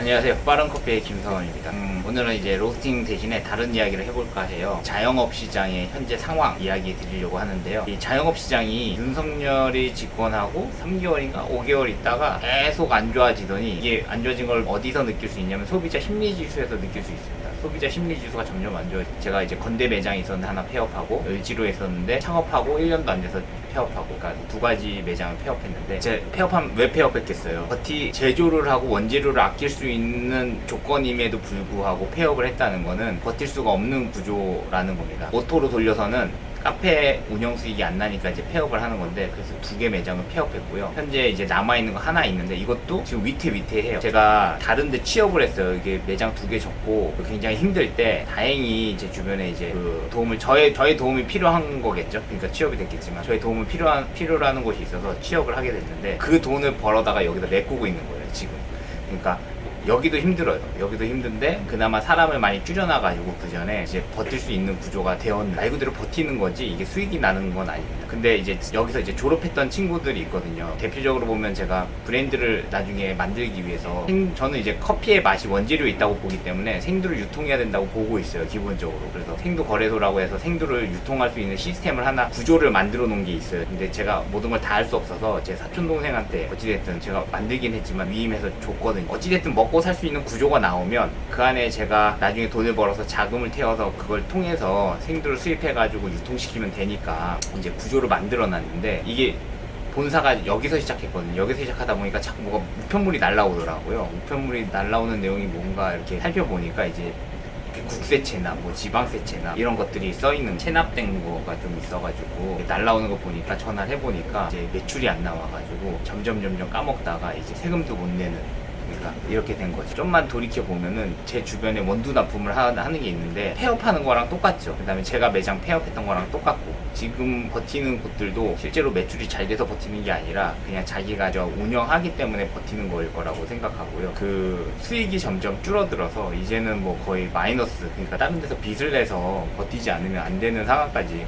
안녕하세요. 빠른커피의 김성원입니다. 오늘은 이제 로스팅 대신에 다른 이야기를 해볼까 해요. 자영업 시장의 현재 상황 이야기 드리려고 하는데요. 이 자영업 시장이 윤석열이 집권하고 3개월인가 5개월 있다가 계속 안 좋아지더니, 이게 안 좋아진 걸 어디서 느낄 수 있냐면 소비자 심리지수에서 느낄 수 있습니다. 소비자 심리지수가 점점 안 좋아져. 제가 이제 건대 매장이 있었는데 하나 폐업하고, 을지로 했었는데 창업하고 1년도 안 돼서 폐업하고, 그러니까 두 가지 매장을 폐업했는데, 제 폐업하면 왜 폐업했겠어요? 제조를 하고 원재료를 아낄 수 있는 조건임에도 불구하고 폐업을 했다는 거는 버틸 수가 없는 구조라는 겁니다. 오토로 돌려서는 카페 운영 수익이 안 나니까 이제 폐업을 하는 건데, 그래서 2개 매장을 폐업했고요. 현재 이제 남아있는 거 하나 있는데, 이것도 지금 위태위태해요. 제가 다른 데 취업을 했어요. 이게 매장 2개 접고 굉장히 힘들 때 다행히 제 주변에 이제 그 도움을, 저의 도움이 필요한 거겠죠. 그러니까 취업이 됐겠지만 저의 도움을 필요로 하는 곳이 있어서 취업을 하게 됐는데, 그 돈을 벌어다가 여기다 메꾸고 있는 거예요, 지금. 그러니까 여기도 힘들어요. 여기도 힘든데 그나마 사람을 많이 줄여놔가지고 그 전에 이제 버틸 수 있는 구조가 되었는데, 말 그대로 버티는 거지 이게 수익이 나는 건 아닙니다. 근데 이제 여기서 이제 졸업했던 친구들이 있거든요. 대표적으로 보면 제가 브랜드를 나중에 만들기 위해서 저는 이제 커피의 맛이 원재료에 있다고 보기 때문에 생두를 유통해야 된다고 보고 있어요, 기본적으로. 그래서 생두 거래소라고 해서 생두를 유통할 수 있는 시스템을 하나, 구조를 만들어 놓은 게 있어요. 근데 제가 모든 걸 다 할 수 없어서 제 사촌 동생한테 어찌됐든 제가 만들긴 했지만 위임해서 줬거든요. 어찌됐든 먹고 살 수 있는 구조가 나오면 그 안에 제가 나중에 돈을 벌어서 자금을 태워서 그걸 통해서 생두를 수입해가지고 유통시키면 되니까 이제 구조를 만들어 놨는데, 이게 본사가 여기서 시작했거든요. 여기서 시작하다 보니까 자꾸 뭐가 우편물이 날라오더라고요. 우편물이 날라오는 내용이 뭔가 이렇게 살펴보니까 이제 국세채나 뭐 지방세채나 이런 것들이 써있는, 체납된 거가 좀 있어가지고 날라오는 거 보니까 전화를 해보니까 이제 매출이 안 나와가지고 점점 까먹다가 이제 세금도 못 내는, 그러니까 이렇게 된 거죠. 좀만 돌이켜 보면은 제 주변에 원두 납품을 하는 게 있는데 폐업하는 거랑 똑같죠. 그 다음에 제가 매장 폐업했던 거랑 똑같고, 지금 버티는 곳들도 실제로 매출이 잘 돼서 버티는 게 아니라 그냥 자기가 운영하기 때문에 버티는 거일 거라고 생각하고요. 그 수익이 점점 줄어들어서 이제는 뭐 거의 마이너스, 그러니까 다른 데서 빚을 내서 버티지 않으면 안 되는 상황까지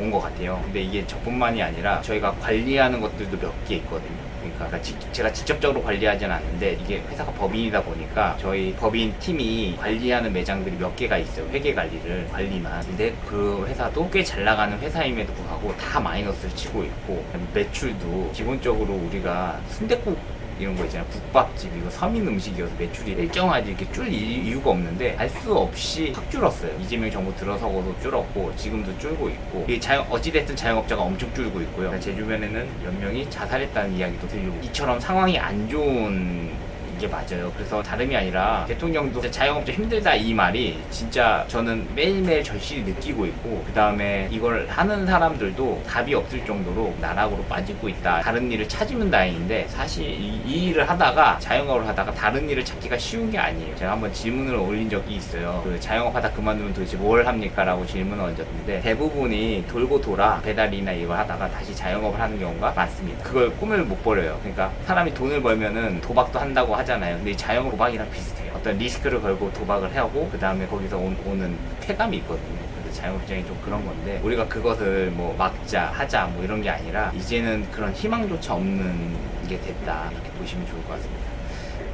온 것 같아요. 근데 이게 저뿐만이 아니라 저희가 관리하는 것들도 몇 개 있거든요. 그러니까 제가 직접적으로 관리하진 않는데, 이게 회사가 법인이다 보니까 저희 법인 팀이 관리하는 매장들이 몇 개가 있어요. 회계 관리만. 근데 그 회사도 꽤 잘 나가는 회사임에도 불구하고 다 마이너스를 치고 있고, 매출도 기본적으로 우리가 순댓국 이런 거 있잖아요. 국밥집, 이거 서민 음식이어서 매출이 일정하지 이렇게 줄 이유가 없는데 알 수 없이 확 줄었어요. 이재명 정부 들어서고도 줄었고 지금도 줄고 있고, 어찌됐든 자영업자가 엄청 줄고 있고요. 제 주변에는 몇 명이 자살했다는 이야기도 들리고, 이처럼 상황이 안 좋은 게 맞아요. 그래서 다름이 아니라 대통령도 자영업자 힘들다 이 말이 진짜 저는 매일매일 절실히 느끼고 있고, 그 다음에 이걸 하는 사람들도 답이 없을 정도로 나락으로 빠지고 있다. 다른 일을 찾으면 다행인데, 사실 이 일을 하다가, 자영업을 하다가 다른 일을 찾기가 쉬운 게 아니에요. 제가 한번 질문을 올린 적이 있어요. 그 자영업 하다 그만두면 도대체 뭘 합니까? 라고 질문을 얹었는데, 대부분이 돌고 돌아 배달이나 이걸 하다가 다시 자영업을 하는 경우가 많습니다. 그걸 꿈을 못 버려요. 그러니까 사람이 돈을 벌면은 도박도 한다고 하잖아요. 근데 이 자영업 도박이랑 비슷해요. 어떤 리스크를 걸고 도박을 하고 그 다음에 거기서 오는 쾌감이 있거든요. 그래서 자영업 시장이 좀 그런 건데, 우리가 그것을 뭐 막자 하자 뭐 이런 게 아니라 이제는 그런 희망조차 없는 게 됐다, 이렇게 보시면 좋을 것 같습니다.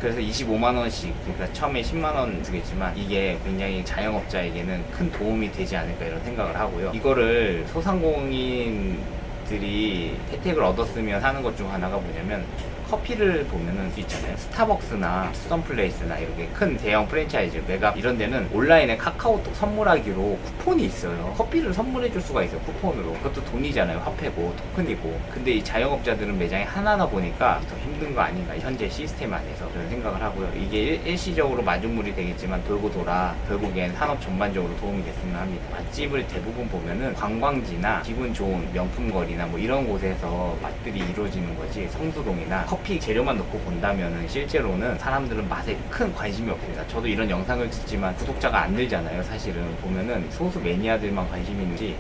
그래서 25만원씩, 그러니까 처음에 10만원 주겠지만 이게 굉장히 자영업자에게는 큰 도움이 되지 않을까 이런 생각을 하고요. 이거를 소상공인들이 혜택을 얻었으면 하는 것 중 하나가 뭐냐면, 커피를 보면은 수 있잖아요. 스타벅스나 썬플레이스나 이렇게 큰 대형 프랜차이즈, 메가 이런 데는 온라인에 카카오톡 선물하기로 쿠폰이 있어요. 커피를 선물해 줄 수가 있어요, 쿠폰으로. 그것도 돈이잖아요. 화폐고 토큰이고. 근데 이 자영업자들은 매장이 하나다 보니까 더 힘든 거 아닌가, 현재 시스템 안에서 저는 생각을 하고요. 이게 일시적으로 마중물이 되겠지만 돌고 돌아 결국엔 산업 전반적으로 도움이 됐으면 합니다. 맛집을 대부분 보면은 관광지나 기분 좋은 명품거리나 뭐 이런 곳에서 맛들이 이루어지는 거지, 성수동이나 커피 재료만 놓고 본다면은 실제로는 사람들은 맛에 큰 관심이 없습니다. 저도 이런 영상을 찍지만 구독자가 안 늘잖아요. 사실은 보면은 소수 매니아들만 관심이 있는지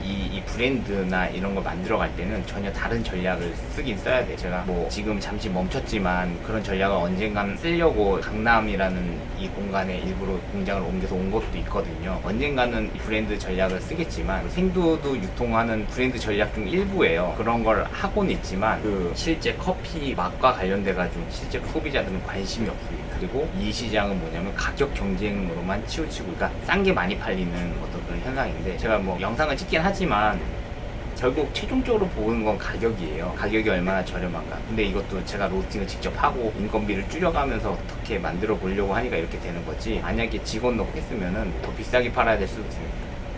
이 브랜드나 이런 걸 만들어 갈 때는 전혀 다른 전략을 쓰긴 써야 돼. 제가 뭐 지금 잠시 멈췄지만 그런 전략을 언젠간 쓰려고 강남이라는 이 공간에 일부러 공장을 옮겨서 온 것도 있거든요. 언젠가는 이 브랜드 전략을 쓰겠지만 생두도 유통하는 브랜드 전략 중 일부예요. 그런 걸 하고는 있지만 그 실제 커피 맛과 관련돼 가지고 실제 소비자들은 관심이 없습니다. 그리고 이 시장은 뭐냐면 가격 경쟁으로만 치우치고, 그러니까 싼 게 많이 팔리는 어떤 그런 현상인데, 제가 뭐 영상을 찍긴 하지만 결국 최종적으로 보는 건 가격이에요. 가격이 얼마나 저렴한가. 근데 이것도 제가 로스팅을 직접 하고 인건비를 줄여가면서 어떻게 만들어 보려고 하니까 이렇게 되는 거지, 만약에 직원 넣고 했으면은 더 비싸게 팔아야 될 수도 있습니다.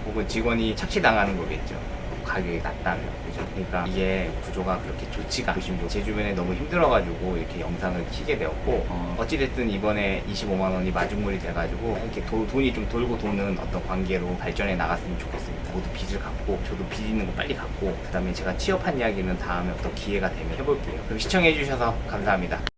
혹은 직원이 착취당하는 거겠죠, 가격이 낮다면. 그죠? 그러니까 이게 구조가 그렇게 좋지가 않으신, 제 주변에 너무 힘들어가지고 이렇게 영상을 키게 되었고, 어찌됐든 이번에 25만 원이 마중물이 돼가지고 이렇게 돈이 좀 돌고 도는 어떤 관계로 발전해 나갔으면 좋겠습니다. 모두 빚을 갚고, 저도 빚 있는 거 빨리 갚고, 그 다음에 제가 취업한 이야기는 다음에 어떤 기회가 되면 해볼게요. 그럼 시청해주셔서 감사합니다.